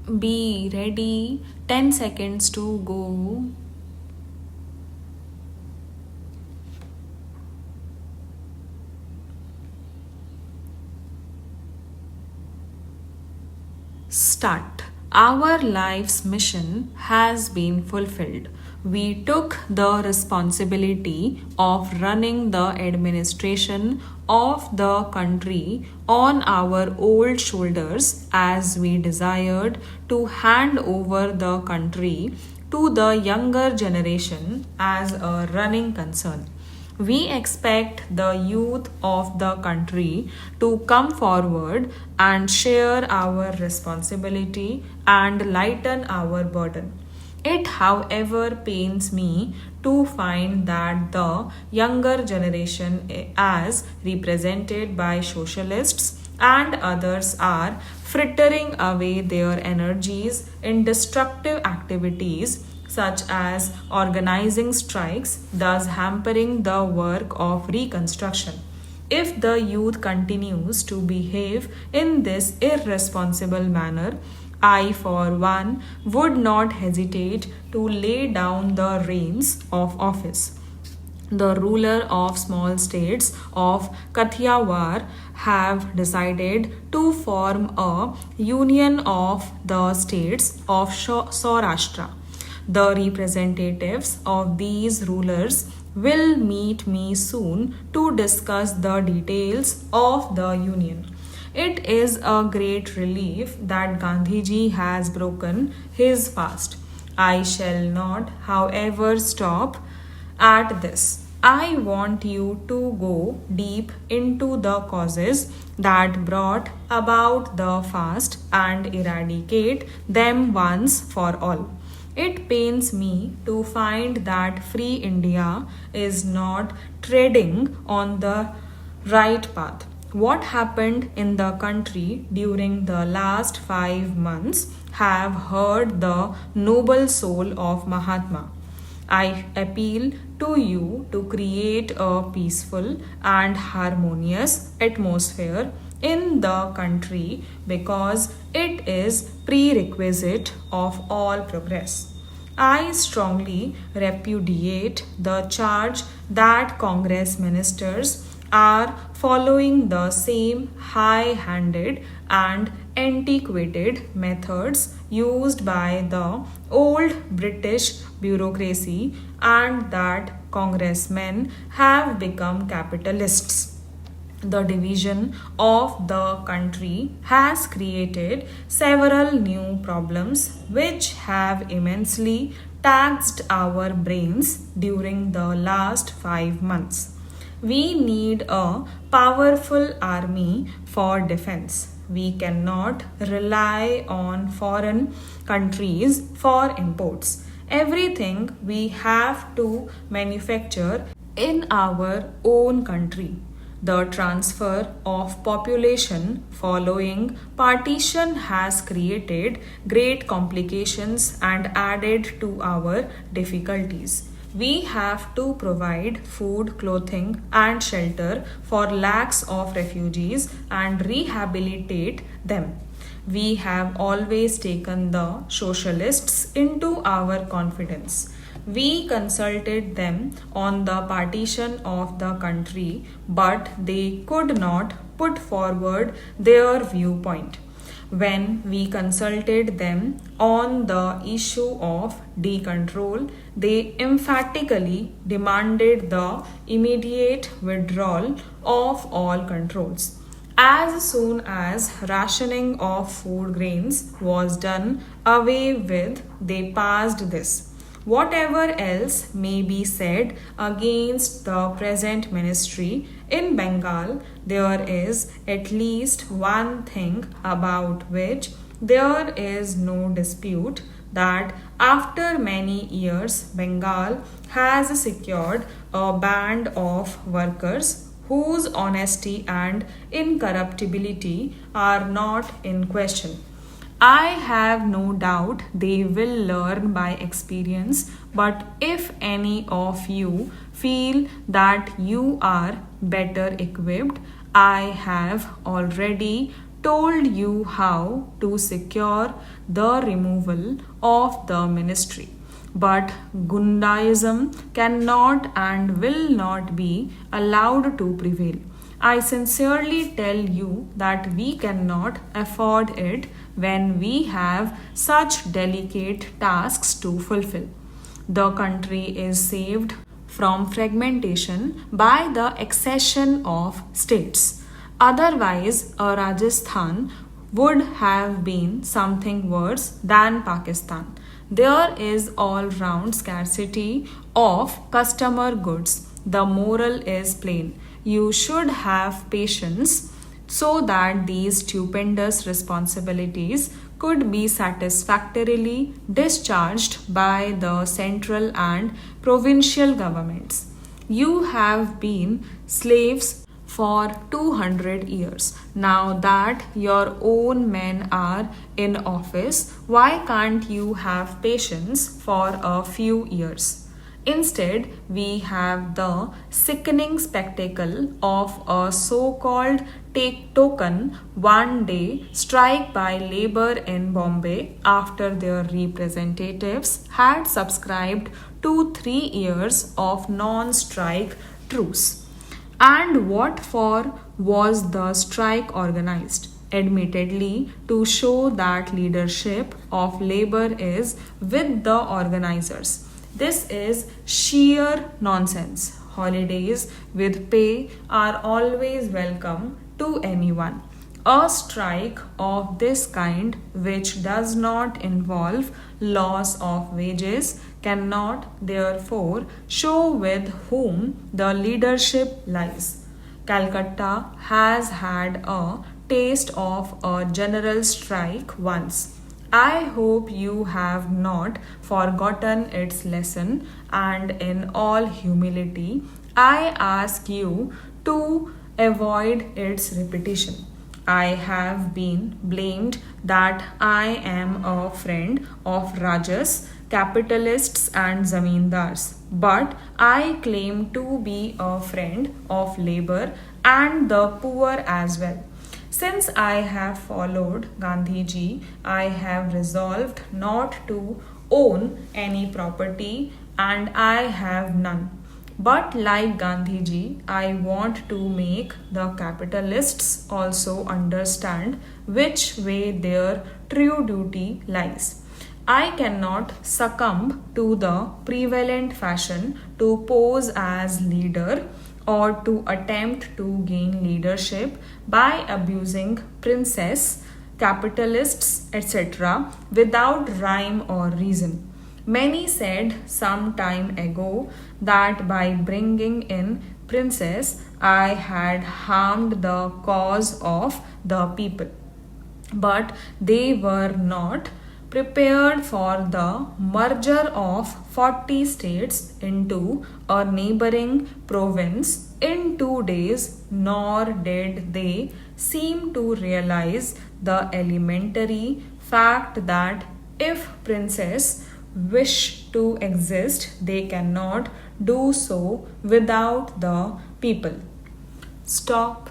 Be ready. 10 seconds to go. Start. Our life's mission has been fulfilled. We took the responsibility of running the administration of the country on our old shoulders as we desired to hand over the country to the younger generation as a running concern. We expect the youth of the country to come forward and share our responsibility and lighten our burden. It, however, pains me to find that the younger generation, as represented by socialists and others, are frittering away their energies in destructive activities such as organizing strikes, thus hampering the work of reconstruction. If the youth continues to behave in this irresponsible manner, I, for one, would not hesitate to lay down the reins of office. The ruler of small states of Kathiawar have decided to form a union of the states of Saurashtra. The representatives of these rulers will meet me soon to discuss the details of the union. It is a great relief that Gandhiji has broken his fast. I shall not, however, stop at this. I want you to go deep into the causes that brought about the fast and eradicate them once for all. It pains me to find that free India is not treading on the right path. What happened in the country during the last 5 months have hurt the noble soul of Mahatma. I appeal to you to create a peaceful and harmonious atmosphere in the country because it is prerequisite of all progress. I strongly repudiate the charge that Congress ministers are following the same high handed and antiquated methods used by the old British bureaucracy and that congressmen have become capitalists. The division of the country has created several new problems which have immensely taxed our brains during the last 5 months. We need a powerful army for defense. We cannot rely on foreign countries for imports. Everything we have to manufacture in our own country. The transfer of population following partition has created great complications and added to our difficulties. We have to provide food, clothing, and shelter for lakhs of refugees and rehabilitate them. We have always taken the socialists into our confidence. We consulted them on the partition of the country, but they could not put forward their viewpoint. When we consulted them on the issue of decontrol, they emphatically demanded the immediate withdrawal of all controls. As soon as rationing of food grains was done away with, they passed this. Whatever else may be said against the present ministry in Bengal, there is at least one thing about which there is no dispute, that after many years, Bengal has secured a band of workers whose honesty and incorruptibility are not in question. I have no doubt they will learn by experience, but if any of you feel that you are better equipped, I have already told you how to secure the removal of the ministry. But Gundaism cannot and will not be allowed to prevail. I sincerely tell you that we cannot afford it when we have such delicate tasks to fulfill. The country is saved from fragmentation by the accession of states. Otherwise, a Rajasthan would have been something worse than Pakistan. There is all round scarcity of customer goods. The moral is plain. You should have patience so that these stupendous responsibilities could be satisfactorily discharged by the central and provincial governments. You have been slaves for 200 years. Now that your own men are in office, why can't you have patience for a few years? Instead, we have the sickening spectacle of a so-called token one-day strike by labor in Bombay after their representatives had subscribed to 3 years of non-strike truce. And what for was the strike organized? Admittedly, to show that leadership of labor is with the organizers. This is sheer nonsense. Holidays with pay are always welcome to anyone. A strike of this kind, which does not involve loss of wages, cannot therefore show with whom the leadership lies. Calcutta has had a taste of a general strike once. I hope you have not forgotten its lesson, and in all humility, I ask you to avoid its repetition. I have been blamed that I am a friend of Rajas, capitalists, and zamindars, but I claim to be a friend of labor and the poor as well. Since I have followed Gandhiji, I have resolved not to own any property, and I have none. But like Gandhiji, I want to make the capitalists also understand which way their true duty lies. I cannot succumb to the prevalent fashion to pose as leader or to attempt to gain leadership by abusing princess, capitalists, etc. without rhyme or reason. Many said some time ago that by bringing in princess I had harmed the cause of the people. But they were not prepared for the merger of 40 states into a neighboring province in 2 days, nor did they seem to realize the elementary fact that if princes wish to exist, they cannot do so without the people. Stop